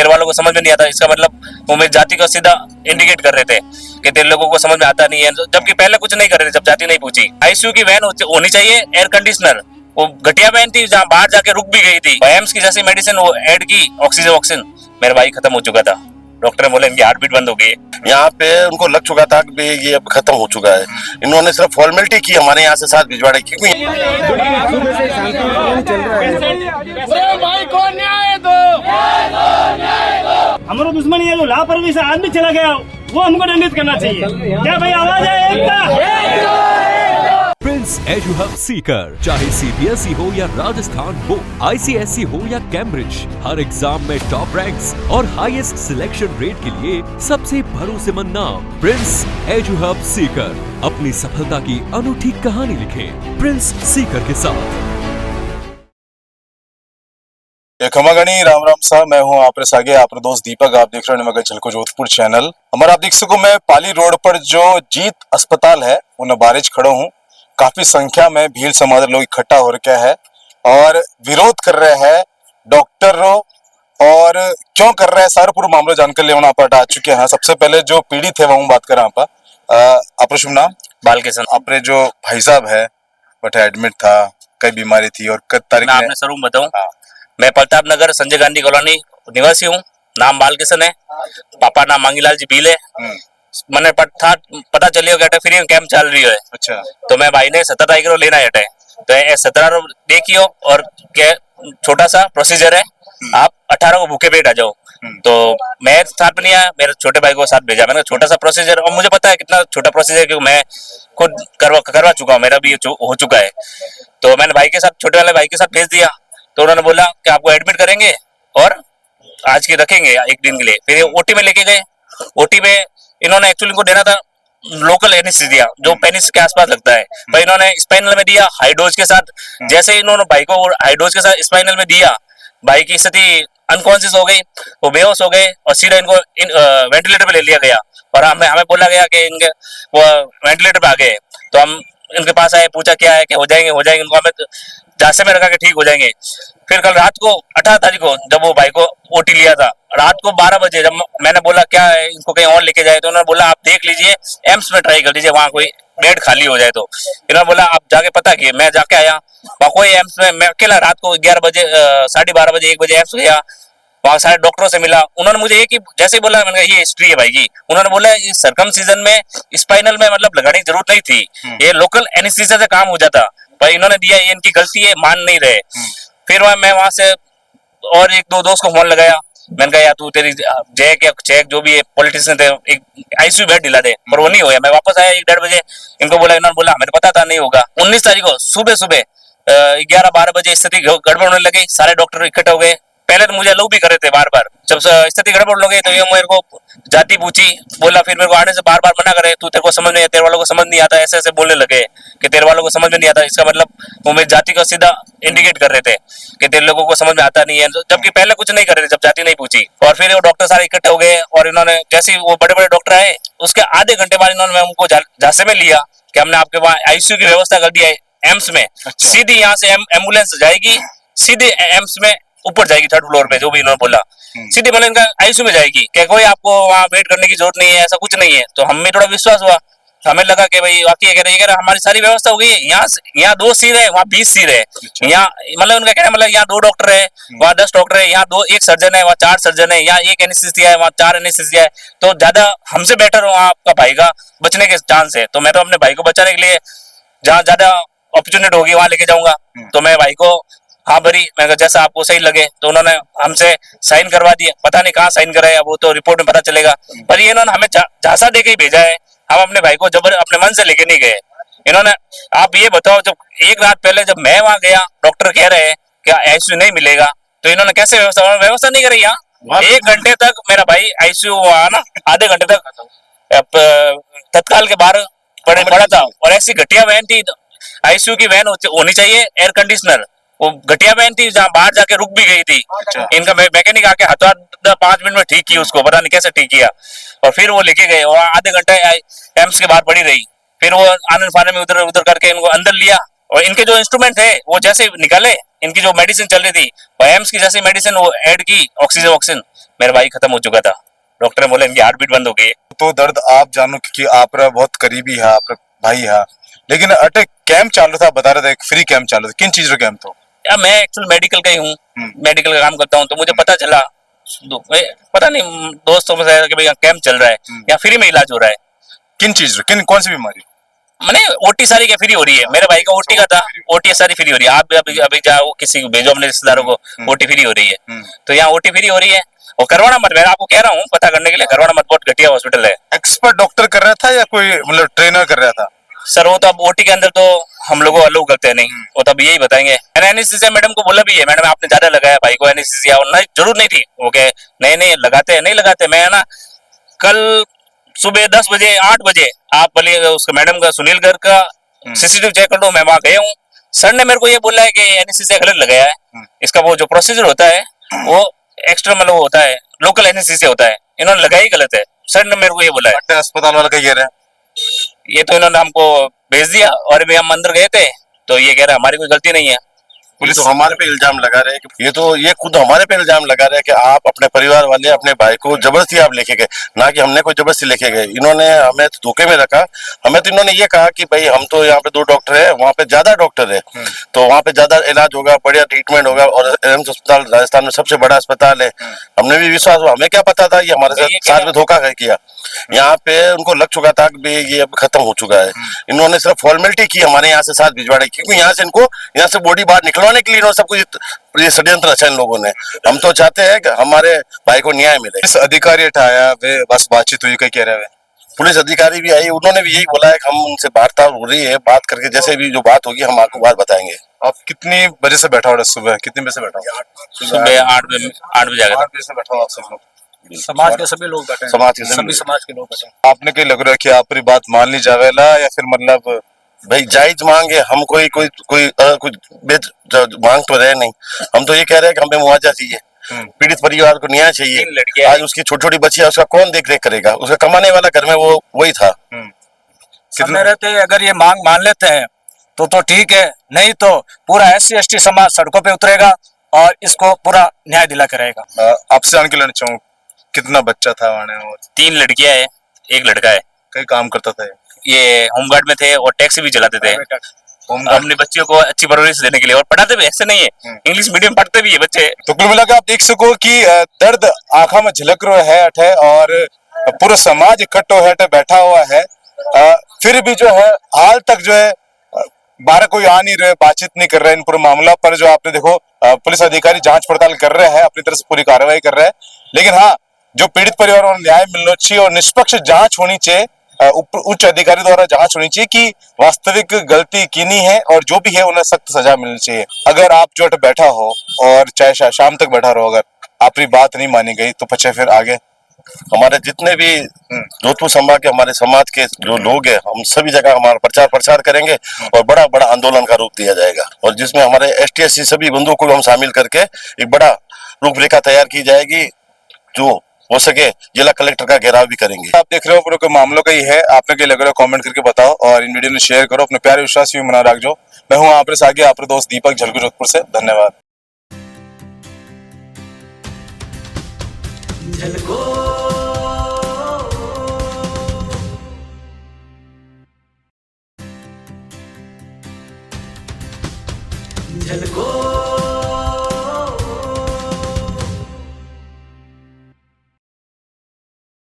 तेरे वालों को समझ में नहीं आता, इसका मतलब वो मेरी जाति को सीधा इंडिकेट कर रहे थे कि तेरे लोगों को समझ में आता नहीं है, जबकि पहले कुछ नहीं कर रहे थे जब जाति नहीं पूछी। आईसीयू की वैन होनी चाहिए, एयर कंडीशनर। वो घटिया वैन थी जहाँ बाहर जाके रुक भी गई थी। एम्स की जैसी मेडिसिन वो ऐड की, ऑक्सीजन, मेरा भाई खत्म हो चुका था। डॉक्टर ने बोले इनकी हार्ट बीट बंद हो गई है। यहाँ पे उनको लग चुका था कि ये अब खत्म हो चुका है। इन्होंने सिर्फ फॉर्मेलिटी की हमारे यहाँ से साथ भिजवाने की। हमारा दुश्मन ये जो लापरवाही से आदमी चला गया वो हमको दंडित करना चाहिए। क्या भाई आवाज है एकता? प्रिंस एजू हब सीकर, चाहे सीबीएसई हो या राजस्थान हो, आईसीएसई हो या कैम्ब्रिज, हर एग्जाम में टॉप रैंक्स और हाईएस्ट सिलेक्शन रेट के लिए सबसे भरोसेमंद नाम प्रिंस एजू हब सीकर। अपनी सफलता की अनूठी कहानी लिखें प्रिंस सीकर के साथ। खमागणी राम राम सा, मैं हूँ आपरे सागे आपरे दोस्त दीपक। आप देख रहे हैं मगर झलको जोधपुर चैनल। हमारा आप देख सको मैं पाली रोड पर जो जीत अस्पताल है उन बारिश खड़ो हूँ। काफी संख्या में भीड़ समाज लोग इकट्ठा हो रखे हैं और विरोध कर रहे हैं डॉक्टरों। और क्यों कर रहे हैं सारा पूरा मामला जानकर ले आप आ चुके हैं। सबसे पहले जो पीड़ित है वह बात करें आप शुभ नाम? बालकिशन। अपने जो भाई साहब है बट एडमिट था, कई बीमारी थी और कई तारीख मैं आपने स्वरूप बताऊं। मैं प्रताप नगर संजय गांधी कॉलोनी निवासी हूँ। नाम बालकिशन है, पापा नाम मांगीलाल जी भील है। मैंने पता चलियो कि फ्री कैंप चल रही है। अच्छा। तो मैं भाई ने 17 तारीख को लेना है तो 17 देखियो और क्या छोटा सा प्रोसीजर है, आप 18 को भूखे पेट आ जाओ। तो मैं साथ में नहीं आया, मेरे छोटे भाई को साथ भेजा। मैंने छोटा सा प्रोसीजर, और मुझे पता है कितना छोटा प्रोसीजर क्योंकि मैं खुद करवा चुका हूँ, मेरा भी हो चुका है। तो मैंने भाई के साथ, छोटे वाले भाई के साथ भेज दिया। तो उन्होंने बोला कि आपको एडमिट करेंगे और आज की रखेंगे एक दिन के लिए। फिर ओटी में लेके गए। ओटी में इन्होंने एक्चुअली को देना था लोकल एनेस्थीसिया जो पेनिस के आसपास लगता है, पर इन्होंने स्पाइनल में दिया हाई डोज के साथ। जैसे इन्होंने भाई को हाई डोज के साथ स्पाइनल में दिया, भाई की स्थिति अनकॉन्शियस हो गई, वो बेहोश हो गए और सीधा इनको वेंटिलेटर पे ले लिया गया। और हमें बोला गया कि इनके वो वेंटिलेटर पे आ गए। तो हम इनके पास आए, पूछा क्या है कि हो जाएंगे इनको हमें जांच में रखा के ठीक हो जाएंगे। फिर कल रात को 18 तारीख को जब वो भाई को ओटी लिया था, रात को 12 बजे जब मैंने बोला क्या है इनको कहीं और लेके जाए, तो उन्होंने बोला आप देख लीजिए एम्स में ट्राई कर लीजिए, वहां कोई बेड खाली हो जाए। तो इन्होंने बोला आप जाके पता किए। मैं जाके आया, वहां कोई एम्स में, मैं अकेला रात को 11 बजे 12:30 बजे 1 बजे एम्स गया। वहां सारे डॉक्टरों से मिला। उन्होंने मुझे एक ही जैसे ही बोला, मैंने कहा ये हिस्ट्री है भाई की। उन्होंने बोला ये सर्कमसिजन में स्पाइनल में मतलब लगाने की जरूरत नहीं थी, ये लोकल एनेस्थीसिया से काम हो जाता, पर इन्होंने दिया, ये इनकी गलती है, मान नहीं रहे। फिर मैं वहां से और एक दो दोस्त को फोन लगाया। मैंने कहा यार तू तेरी जैक या चेक जो भी है पॉलिटिशियन थे, एक आईसीयू बेड दिला दे, पर वो नहीं हुआ। मैं वापस आया 1-1:30 बजे, इनको बोला, इन्होंने बोला हमें पता था नहीं होगा। 19 तारीख को सुबह 11-12 बजे स्थिति गड़बड़ होने लगी, सारे डॉक्टर इकट्ठे हो गए। पहले तो मुझे अलाउ भी कर रहे थे बार, जब स्थिति गड़बड़ हो गई तो ये मेरे को जाति पूछी, बोला, फिर मेरे को आने से बार मना करे, तू तेरे को समझ नहीं, तेरे वालों को समझ नहीं आता, ऐसे बोलने लगे कि तेरे वालों को समझ में नहीं आता। इसका मतलब वो मेरी जाति को सीधा इंडिकेट कर रहे थे कि तेरे लोगों को समझ में आता नहीं है, जबकि पहले कुछ नहीं कर रहे थे जब जाति नहीं पूछी। और फिर वो डॉक्टर सारे इकट्ठे हो गए और इन्होंने जैसे वो बड़े डॉक्टर आए, उसके आधे घंटे बाद इन्होंने उनको झांसे में लिया कि हमने आपके वहाँ आईसीयू की व्यवस्था कर दी है एम्स में। सीधी यहाँ से एम्बुलेंस जाएगी, सीधे एम्स में ऊपर जाएगी 3rd फ्लोर पे, जो भी इन्होंने बोला, सीधे मतलब इनका आईसीयू में जाएगी। क्या कोई आपको वहाँ वेट करने की जरूरत नहीं है, ऐसा कुछ नहीं है। तो हमें थोड़ा विश्वास हुआ, हमें लगा कि भाई वाकई कह रहे हमारी सारी व्यवस्था हो गई है। यहाँ 2 सीट है, वहाँ 20 सीट है। यहाँ मतलब उनका कहना मतलब यहाँ 2 डॉक्टर है, वहाँ 10 डॉक्टर है, यहाँ 1 सर्जन है, वहाँ 4 सर्जन है, यहाँ 1 एनेस्थीसिया है, वहाँ 4 एनेस्थीसिया है। तो ज्यादा हमसे बेटर वहाँ आपका भाई का बचने के चांस है। तो मैं तो अपने भाई को बचाने के लिए जहाँ ज्यादा अपॉर्चुनिटी होगी वहां लेके जाऊंगा। तो मैं भाई को हाँ भरी, मैं कहा जैसा आपको सही लगे। तो उन्होंने हमसे साइन करवा दिए, पता नहीं कहाँ साइन कराया, वो तो रिपोर्ट में पता चलेगा। पर ये इन्होंने हमें झांसा देके ही भेजा है, हम अपने भाई को जबर अपने मन से लेके नहीं गए। इन्होंने, आप ये बताओ, जब एक रात पहले जब मैं वहां गया, डॉक्टर कह रहे हैं कि आईसीयू नहीं मिलेगा, तो इन्होंने कैसे व्यवस्था नहीं करी यहाँ। 1 घंटे तक मेरा भाई आईसीयू ना, आधे घंटे तक तत्काल के बाहर पड़ा था। और ऐसी घटिया वैन थी, आईसीयू की वैन होनी चाहिए, एयर कंडीशनर। वो घटिया वैन थी जहाँ बाहर जाके रुक भी गई थी। इनका मैकेनिक आके हाथों 5 मिनट में ठीक की उसको, पता नहीं कैसे ठीक किया। और फिर वो लेके गए और आधे घंटे एम्स के बाहर पड़ी रही। फिर वो आनंद फाने में उधर करके इनको अंदर लिया और इनके जो इंस्ट्रूमेंट है वो जैसे निकाले, इनकी जो मेडिसिन चल रही थी वो एम्स की जैसी मेडिसिन वो ऐड की, ऑक्सीजन मेरा भाई खत्म हो चुका था। डॉक्टर ने बोले इनकी हार्ट बीट बंद हो गई है। तो दर्द आप जानो क्योंकि आप बहुत करीबी है, आप भाई है, लेकिन अटे कैंप चालू था, बता रहे थे एक फ्री कैंप चालू था, किन चीज का कैंप था? या मैं एक्चुअल मेडिकल का ही हूँ, मेडिकल का काम करता हूँ, तो मुझे पता चला, पता नहीं दोस्तों में से कि भाई कैंप चल रहा है, यहाँ फ्री में इलाज हो रहा है। किन चीज कौन सी बीमारी? मैंने ओटी सारी क्या फ्री हो रही है, मेरे भाई का ओटी का था, ओटी सारी फ्री हो रही है। आप अभी जाओ किसी को भेजो अपने रिश्तेदारों को, ओटी फ्री हो रही है, तो यहाँ ओटी फ्री हो रही है। और करवाना मत, मैं आपको कह रहा हूँ पता करने के लिए, करवाना मत, बहुत घटिया हॉस्पिटल है। एक्सपर्ट डॉक्टर कर रहा था या कोई मतलब ट्रेनर कर रहा था? सर वो तो अब ओटी के अंदर तो हम लोगों को अलाउ करते हैं नहीं, वो तो अब यही बताएंगे। मैंने एनेस्थीसिया मैडम को बोला भी है, मैडम आपने ज्यादा लगाया भाई को एनेस्थीसिया, और नहीं जरूर नहीं थी, वो कहे नहीं नहीं लगाते नहीं लगाते। मैं ना कल सुबह 10 बजे 8 बजे आप बोले उसका मैडम का सुनील गर्ग का सीसीटीवी चेक कर लो, मैं वहां गया हूँ। सर ने मेरे को ये बोला है कि एनेस्थीसिया गलत लगाया है, इसका वो जो प्रोसीजर होता है वो एक्स्ट्रा मतलब होता है, लोकल एनेस्थीसिया होता है, इन्होंने लगाया ही गलत है। सर ने मेरे को ये बोला है। अस्पताल वाला कह रहा है ये तो इन्होंने हमको भेज दिया, और भी हम अंदर गए थे तो ये कह रहा है हमारी कोई गलती नहीं है। पुलिस तो हमारे पे इल्जाम लगा रहे हैं कि ये खुद हमारे पे इल्जाम लगा रहे हैं कि आप अपने परिवार वाले अपने भाई को जबरदस्ती आप लेके गए, ना कि हमने कोई जबरदस्ती लेके गए। इन्होंने हमें तो धोखे में रखा। हमें तो इन्होंने ये कहा कि भाई हम तो यहाँ पे 2 डॉक्टर है, वहाँ पे ज्यादा डॉक्टर है, तो वहाँ पे ज्यादा इलाज होगा, बढ़िया ट्रीटमेंट होगा, और एम्स अस्पताल राजस्थान में सबसे बड़ा अस्पताल है। हमने भी विश्वास हुआ, हमें क्या पता था ये हमारे साथ में धोखा किया। यहाँ पे उनको लग चुका था कि ये अब खत्म हो चुका है। इन्होंने सिर्फ फॉर्मेलिटी की हमारे यहाँ से साथ भिजवाने, क्योंकि यहाँ से इनको यहाँ से बॉडी बाहर निकलवाने के लिए इन्होंने सब कुछ ये षड्यंत्र रचा इन लोगों ने। हम तो चाहते हैं कि हमारे भाई को न्याय मिले। इस अधिकारी उठाया वे बस बातचीत हुई, क्या कह रहे हैं? पुलिस अधिकारी भी आई, उन्होंने भी यही बोला है कि हम उनसे वार्तालाप हो रही है, बात करके जैसे भी जो बात होगी हम आपको बात बताएंगे। आप कितनी बजे से बैठा हो? सुबह कितने बजे से बैठा हो? सुबह 8 बजे आ गया। 8 बजे से बैठा हो आप सब लोग? समाज के सभी लोग बैठे हैं, समाज के सभी समाज के लोग बैठे हैं। आपने कहीं लग रहा है कि आप बात मान ली जावेला, या फिर मतलब भाई जायज मांगे, हम कोई मांग तो रहे नहीं। हम तो ये कह रहे हैं कि हमें मुआवजा चाहिए, पीड़ित परिवार को न्याय चाहिए। आज उसकी छोटी छोटी बच्ची है, उसका कौन देख रेख करेगा? उसका कमाने वाला घर में वो वही था। सामने रहते अगर ये मांग मान लेते हैं तो ठीक है, नहीं तो पूरा SC ST समाज सड़कों पे उतरेगा और इसको पूरा न्याय दिला के रहेगा। आपसे जान के लेना चाहूँ, कितना बच्चा था वहाँ? और 3 लड़कियां है, 1 लड़का है। कई काम करता था ये होमगार्ड में थे और टैक्सी भी चलाते थे। अपने बच्चों को अच्छी परवरिश देने के लिए, और पढ़ाते भी ऐसे नहीं है, इंग्लिश मीडियम पढ़ते भी है बच्चे। तो कुल मिलाकर आप देख सको कि दर्द आंखा में झलक रहा है अठे, और पूरा समाज इकट्ठो है अठे बैठा हुआ है। फिर भी जो है हाल तक जो है बाहर कोई आ नहीं रहे, बातचीत नहीं कर रहे इन पूरे मामला पर। जो आपने देखो पुलिस अधिकारी जांच पड़ताल कर रहे हैं, अपनी तरफ से पूरी कार्रवाई कर रहे हैं, लेकिन हाँ जो पीड़ित परिवार को न्याय मिलना चाहिए और निष्पक्ष जांच होनी चाहिए, उच्च अधिकारी द्वारा जांच होनी चाहिए कि वास्तविक गलती किनी है, और जो भी है उन्हें सख्त सजा मिलनी चाहिए। अगर आप जो बैठा हो और चाहे शाम तक बैठा रहो, अगर आपकी बात नहीं मानी गई तो पचे फिर आगे हमारे जितने भी जोधपुर संभाग के हमारे समाज के जो लोग हैं, हम सभी जगह हमारा प्रचार करेंगे और बड़ा बड़ा आंदोलन का रूप दिया जाएगा, और जिसमें हमारे ST SC सभी बंधुओं को हम शामिल करके एक बड़ा रूपरेखा तैयार की जाएगी, जो हो सके जिला कलेक्टर का घेराव भी करेंगे। आप देख रहे हो पूरे मामलों का ही है, आपने क्या लग रहा है कमेंट करके बताओ, और इन वीडियो में शेयर करो, अपने प्यारे विश्वास भी मना रखो। मैं हूँ आप आगे आपके दोस्त दीपक झलको जोधपुर से। धन्यवाद। झलको